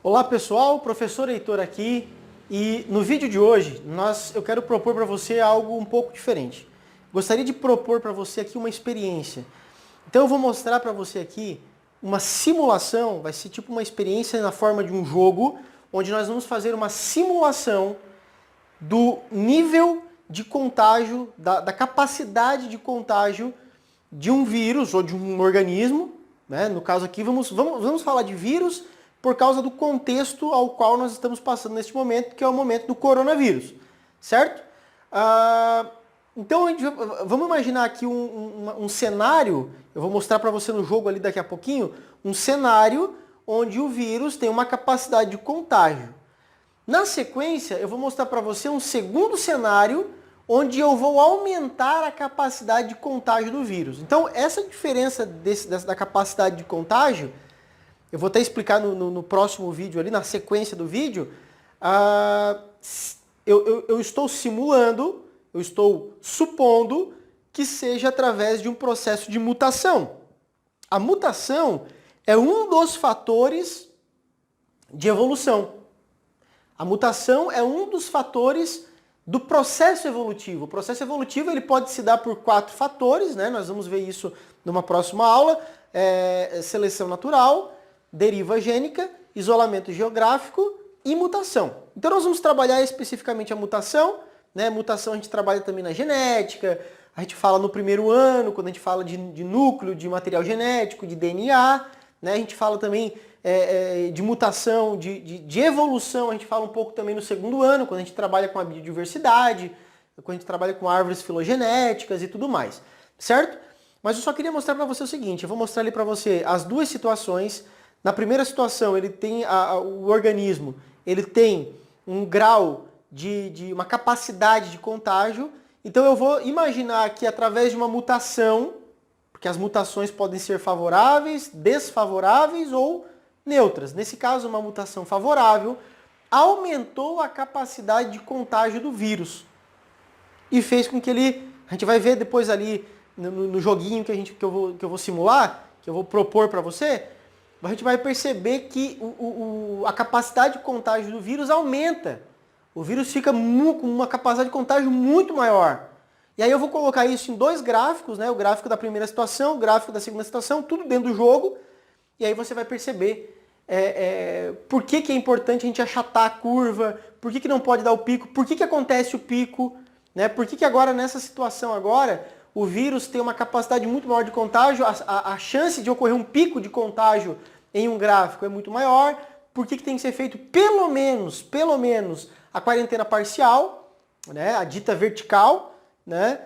Olá pessoal, professor Heitor aqui e no vídeo de hoje eu quero propor para você algo um pouco diferente. Gostaria de propor para você aqui uma experiência. Então eu vou mostrar para você aqui uma simulação, vai ser tipo uma experiência na forma de um jogo, onde nós vamos fazer uma simulação do nível de contágio, da capacidade de contágio de um vírus ou de um organismo, né? No caso aqui vamos falar de vírus por causa do contexto ao qual nós estamos passando neste momento, que é o momento do coronavírus, certo? Então vamos imaginar aqui um cenário, eu vou mostrar para você no jogo ali daqui a pouquinho, um cenário onde o vírus tem uma capacidade de contágio. Na sequência, eu vou mostrar para você um segundo cenário onde eu vou aumentar a capacidade de contágio do vírus. Então, essa diferença da capacidade de contágio, eu vou até explicar no próximo vídeo ali, na sequência do vídeo. Eu estou simulando, eu estou supondo que seja através de um processo de mutação. A mutação é um dos fatores de evolução. A mutação é um dos fatores do processo evolutivo. O processo evolutivo ele pode se dar por 4 fatores, né? Nós vamos ver isso numa próxima aula. Seleção natural, deriva gênica, isolamento geográfico e mutação. Então nós vamos trabalhar especificamente a mutação, né? Mutação a gente trabalha também na genética, a gente fala no primeiro ano, quando a gente fala de núcleo, de material genético, de DNA, né? A gente fala também de mutação, de evolução, a gente fala um pouco também no segundo ano, quando a gente trabalha com a biodiversidade, quando a gente trabalha com árvores filogenéticas e tudo mais, certo? Mas eu só queria mostrar para você o seguinte, eu vou mostrar ali para você as duas situações. Na primeira situação, ele tem o organismo, ele tem um grau de uma capacidade de contágio, então eu vou imaginar que através de uma mutação, porque as mutações podem ser favoráveis, desfavoráveis ou neutras. Nesse caso, uma mutação favorável aumentou a capacidade de contágio do vírus e fez com que a gente vai ver depois ali no joguinho que eu vou simular, que eu vou propor para você, a gente vai perceber que a capacidade de contágio do vírus aumenta. O vírus fica com uma capacidade de contágio muito maior. E aí eu vou colocar isso em 2 gráficos, né? O gráfico da primeira situação, o gráfico da segunda situação, tudo dentro do jogo. E aí você vai perceber por que é importante a gente achatar a curva, por que não pode dar o pico, por que acontece o pico, né? Por que agora, nessa situação agora, o vírus tem uma capacidade muito maior de contágio, a chance de ocorrer um pico de contágio em um gráfico é muito maior, por que tem que ser feito pelo menos, a quarentena parcial, né? A dita vertical, né?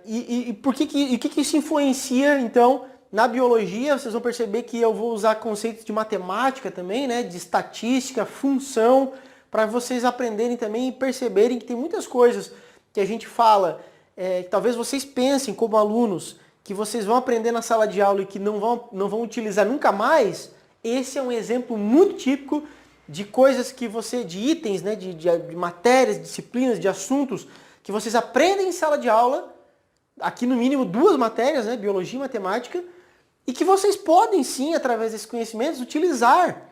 E o que isso influencia, então, na biologia? Vocês vão perceber que eu vou usar conceitos de matemática também, né? De estatística, função, para vocês aprenderem também e perceberem que tem muitas coisas que a gente fala, que talvez vocês pensem como alunos, que vocês vão aprender na sala de aula e que não vão utilizar nunca mais. Esse é um exemplo muito típico de coisas de itens, né? De matérias, disciplinas, de assuntos que vocês aprendem em sala de aula, aqui no mínimo 2 matérias, né? Biologia e matemática, e que vocês podem sim, através desses conhecimentos, utilizar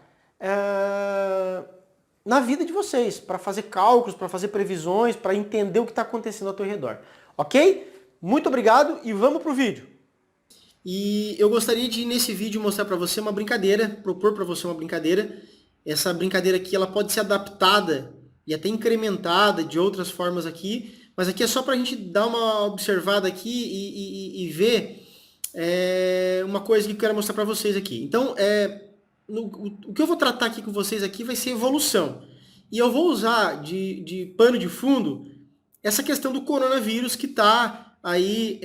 na vida de vocês, para fazer cálculos, para fazer previsões, para entender o que está acontecendo ao teu redor. Ok? Muito obrigado e vamos para o vídeo. E eu gostaria de, nesse vídeo, mostrar para você uma brincadeira, propor para você uma brincadeira. Essa brincadeira aqui ela pode ser adaptada e até incrementada de outras formas aqui, mas aqui é só para a gente dar uma observada aqui e ver uma coisa que eu quero mostrar para vocês aqui. Então, o que eu vou tratar aqui com vocês aqui vai ser evolução. E eu vou usar de pano de fundo essa questão do coronavírus que está aí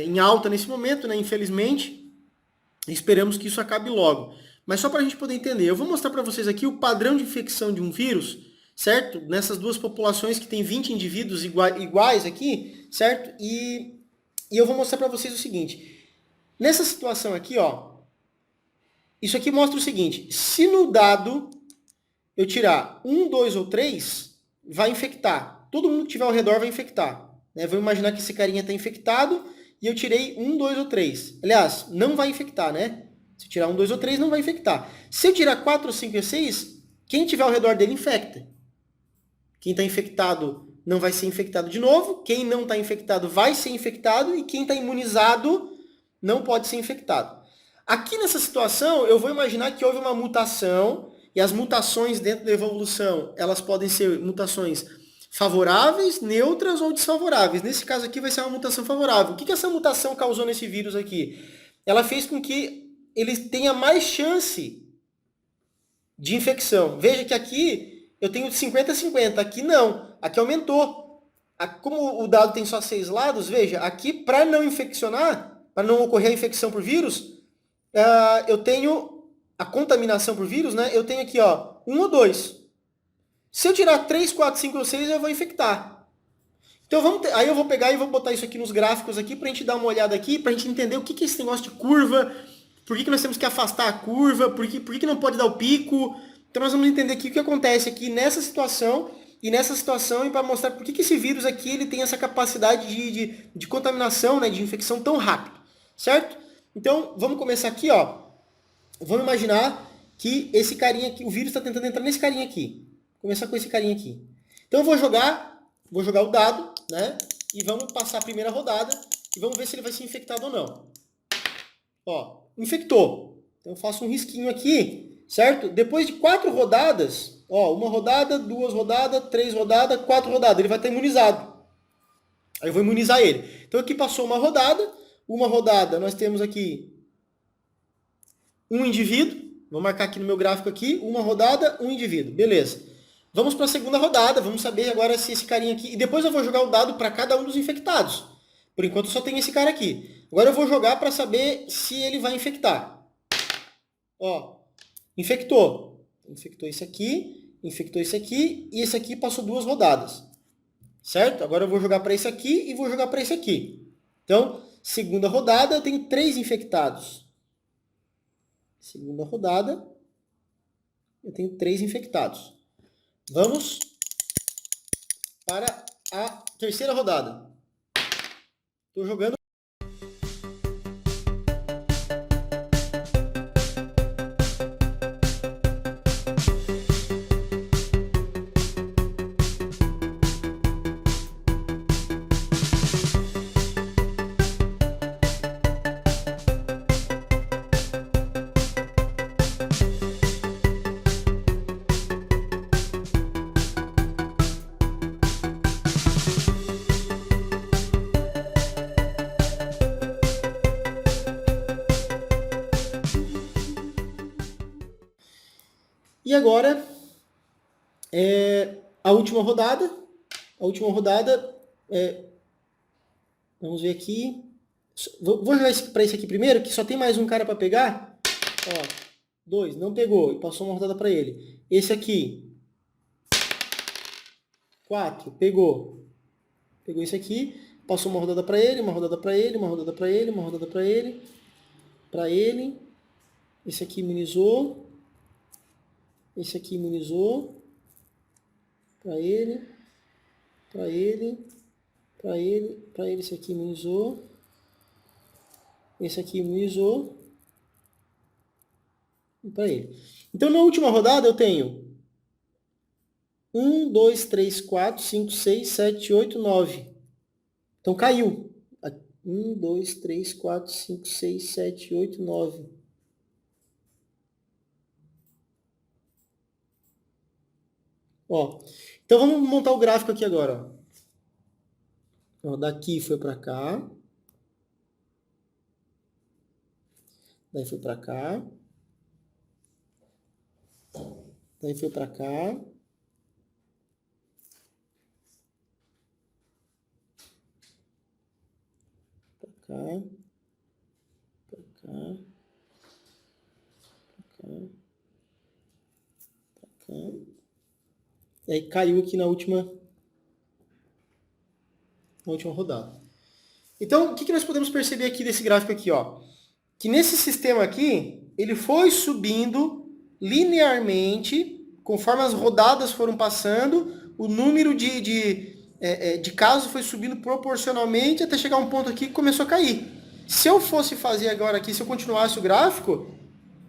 em alta nesse momento, né? Infelizmente. Esperamos que isso acabe logo. Mas só para a gente poder entender, eu vou mostrar para vocês aqui o padrão de infecção de um vírus, certo? Nessas 2 populações que tem 20 indivíduos iguais aqui, certo? E eu vou mostrar para vocês o seguinte. Nessa situação aqui, ó, isso aqui mostra o seguinte. Se no dado eu tirar 1, 2 ou 3, vai infectar. Todo mundo que tiver ao redor vai infectar. Né? Vou imaginar que esse carinha está infectado e eu tirei 1, 2 ou 3. Aliás, não vai infectar, né? Se eu tirar 1, 2 ou 3, não vai infectar. Se eu tirar 4, 5 e 6, quem tiver ao redor dele infecta. Quem está infectado não vai ser infectado de novo, quem não está infectado vai ser infectado e quem está imunizado não pode ser infectado. Aqui nessa situação, eu vou imaginar que houve uma mutação, e as mutações dentro da evolução, elas podem ser mutações favoráveis, neutras ou desfavoráveis. Nesse caso aqui vai ser uma mutação favorável. O que essa mutação causou nesse vírus aqui? Ela fez com que ele tenha mais chance de infecção. Veja que aqui eu tenho 50-50, aqui não, aqui aumentou. Como o dado tem só 6 lados, veja, aqui para não infeccionar, para não ocorrer a infecção por vírus, eu tenho a contaminação por vírus, né? Eu tenho aqui, ó, 1 ou 2. Se eu tirar 3, 4, 5 ou 6, eu vou infectar. Então aí eu vou pegar e vou botar isso aqui nos gráficos aqui pra gente dar uma olhada aqui, pra gente entender o que é esse negócio de curva, por que nós temos que afastar a curva, por que não pode dar o pico. Então nós vamos entender aqui o que acontece aqui nessa situação e para mostrar por que esse vírus aqui ele tem essa capacidade de contaminação, né, de infecção tão rápido, certo? Então vamos começar aqui, ó. Vamos imaginar que esse carinha aqui, o vírus está tentando entrar nesse carinha aqui. Vou começar com esse carinha aqui. Então eu vou jogar o dado, né? E vamos passar a primeira rodada e vamos ver se ele vai ser infectado ou não. Ó, infectou. Então eu faço um risquinho aqui, certo? Depois de 4 rodadas, ó, 1 rodada, 2 rodadas, 3 rodadas, 4 rodadas, ele vai estar imunizado. Aí eu vou imunizar ele. Então aqui passou uma rodada nós temos aqui um indivíduo, vou marcar aqui no meu gráfico aqui, uma rodada, um indivíduo, beleza. Vamos para a segunda rodada, vamos saber agora se esse carinha aqui, e depois eu vou jogar o dado para cada um dos infectados. Por enquanto só tem esse cara aqui. Agora eu vou jogar para saber se ele vai infectar. Ó, infectou. Infectou esse aqui, e esse aqui passou 2 rodadas. Certo? Agora eu vou jogar para esse aqui e vou jogar para esse aqui. Então, segunda rodada, eu tenho 3 infectados. Segunda rodada, eu tenho 3 infectados. Vamos para a terceira rodada. Estou jogando. E agora, a última rodada. Vamos ver aqui. Vou jogar para esse aqui primeiro, que só tem mais um cara para pegar. Ó, 2, não pegou, e passou uma rodada para ele. Esse aqui, 4, pegou. Pegou esse aqui, passou uma rodada para ele, uma rodada para ele, uma rodada para ele, uma rodada para ele. Para ele. Esse aqui imunizou. Esse aqui imunizou. Para ele. Para ele. Para ele. Para ele, esse aqui imunizou. Esse aqui imunizou. E para ele. Então, na última rodada, eu tenho 1, 2, 3, 4, 5, 6, 7, 8, 9. Então, caiu. 1, 2, 3, 4, 5, 6, 7, 8, 9. Ó, então vamos montar o gráfico aqui agora. Ó, daqui foi para cá. Daí foi para cá. Daí foi para cá. Para cá. Para cá. Para cá. Para cá. E aí caiu aqui na última rodada. Então, o que nós podemos perceber aqui desse gráfico aqui, ó? Que nesse sistema aqui, ele foi subindo linearmente, conforme as rodadas foram passando, o número de casos foi subindo proporcionalmente até chegar um ponto aqui que começou a cair. Se eu fosse fazer agora aqui, se eu continuasse o gráfico,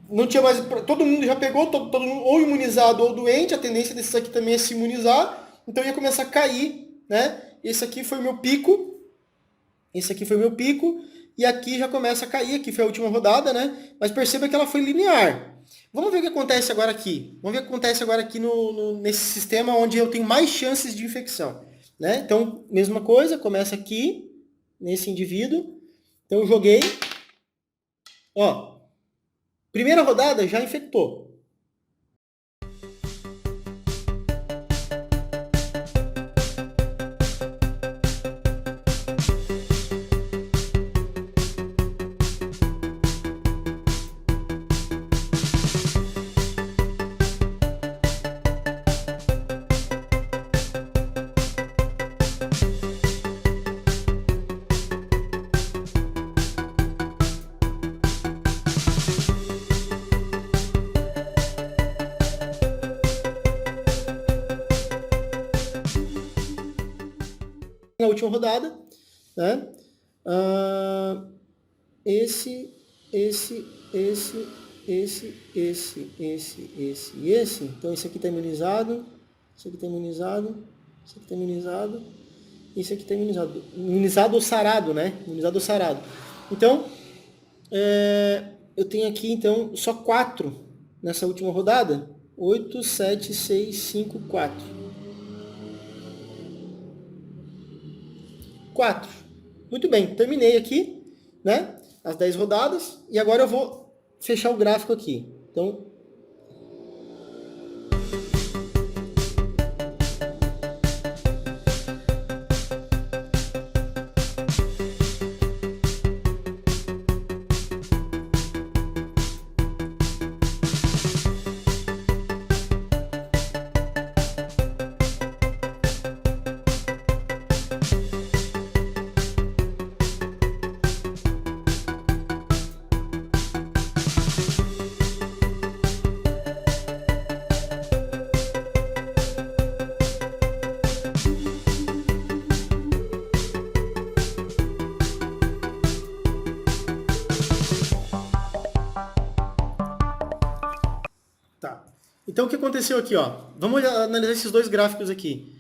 não tinha mais, todo mundo já pegou, todo mundo ou imunizado ou doente, a tendência desses aqui também é se imunizar, então ia começar a cair, né? Esse aqui foi o meu pico, e aqui já começa a cair, aqui foi a última rodada, né? Mas perceba que ela foi linear. Vamos ver o que acontece agora aqui. Vamos ver o que acontece agora aqui nesse sistema onde eu tenho mais chances de infecção, né? Então, mesma coisa, começa aqui, nesse indivíduo. Então eu joguei, ó, primeira rodada já infectou. Na última rodada, né? Esse. Então esse aqui está imunizado, esse aqui está imunizado, esse aqui está imunizado, esse aqui está imunizado. Imunizado ou sarado, né? Imunizado ou sarado. Então, eu tenho aqui então só 4 nessa última rodada. 8, 7, 6, 5, 4. 4. Muito bem, terminei aqui, né? As 10 rodadas. E agora eu vou fechar o gráfico aqui. Então, tá. Então o que aconteceu aqui, ó? Vamos analisar esses dois gráficos aqui.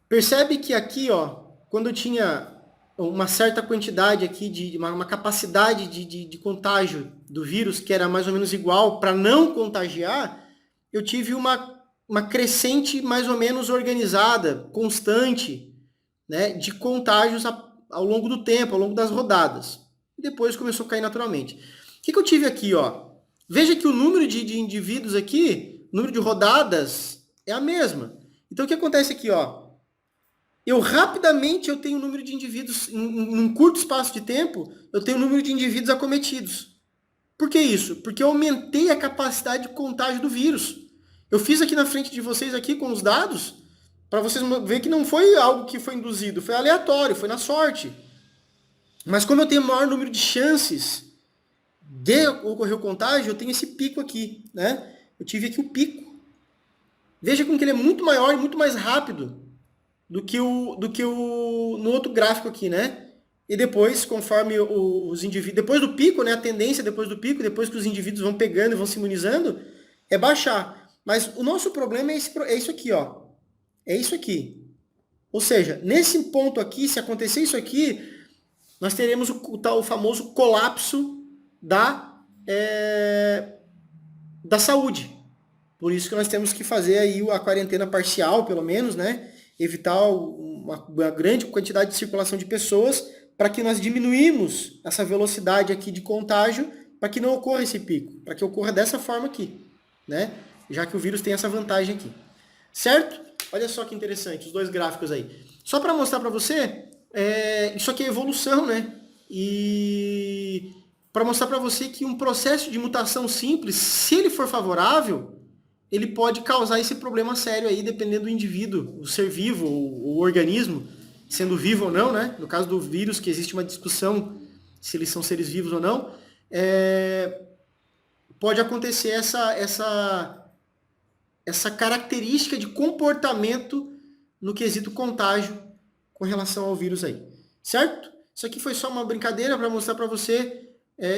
Percebe que aqui, ó, quando eu tinha uma certa quantidade aqui, de uma capacidade de contágio do vírus, que era mais ou menos igual para não contagiar, eu tive uma crescente mais ou menos organizada, constante, né, de contágios ao longo do tempo, ao longo das rodadas. E depois começou a cair naturalmente. O que eu tive aqui, ó? Veja que o número de indivíduos aqui, o número de rodadas, é a mesma. Então o que acontece aqui, ó? Eu tenho um número de indivíduos, em um curto espaço de tempo, eu tenho um número de indivíduos acometidos. Por que isso? Porque eu aumentei a capacidade de contágio do vírus. Eu fiz aqui na frente de vocês aqui com os dados, para vocês verem que não foi algo que foi induzido, foi aleatório, foi na sorte. Mas como eu tenho maior número de chances de ocorrer o contágio, eu tenho esse pico aqui, né? Eu tive aqui o pico. Veja como que ele é muito maior e muito mais rápido do que no outro gráfico aqui, né? E depois, conforme os indivíduos, depois do pico, né? A tendência depois do pico, depois que os indivíduos vão pegando e vão se imunizando, é baixar. Mas o nosso problema é isso aqui, ó. É isso aqui. Ou seja, nesse ponto aqui, se acontecer isso aqui, nós teremos o famoso colapso da saúde. Por isso que nós temos que fazer aí a quarentena parcial, pelo menos, né? Evitar uma grande quantidade de circulação de pessoas para que nós diminuímos essa velocidade aqui de contágio para que não ocorra esse pico, para que ocorra dessa forma aqui, né? Já que o vírus tem essa vantagem aqui. Certo? Olha só que interessante, os dois gráficos aí. Só para mostrar para você, isso aqui é evolução, né? E para mostrar para você que um processo de mutação simples, se ele for favorável, ele pode causar esse problema sério aí, dependendo do indivíduo, o ser vivo, o organismo, sendo vivo ou não, né? No caso do vírus, que existe uma discussão se eles são seres vivos ou não, pode acontecer essa característica de comportamento no quesito contágio com relação ao vírus aí, certo? Isso aqui foi só uma brincadeira para mostrar para você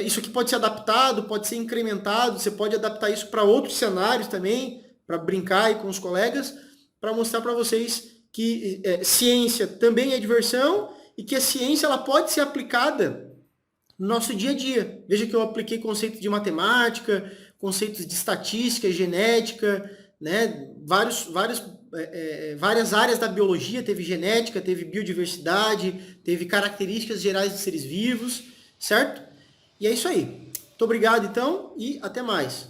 Isso aqui pode ser adaptado, pode ser incrementado, você pode adaptar isso para outros cenários também, para brincar aí com os colegas, para mostrar para vocês que ciência também é diversão e que a ciência ela pode ser aplicada no nosso dia a dia. Veja que eu apliquei conceitos de matemática, conceitos de estatística, genética, né? Várias áreas da biologia, teve genética, teve biodiversidade, teve características gerais de seres vivos, certo? E é isso aí. Muito obrigado, então, e até mais.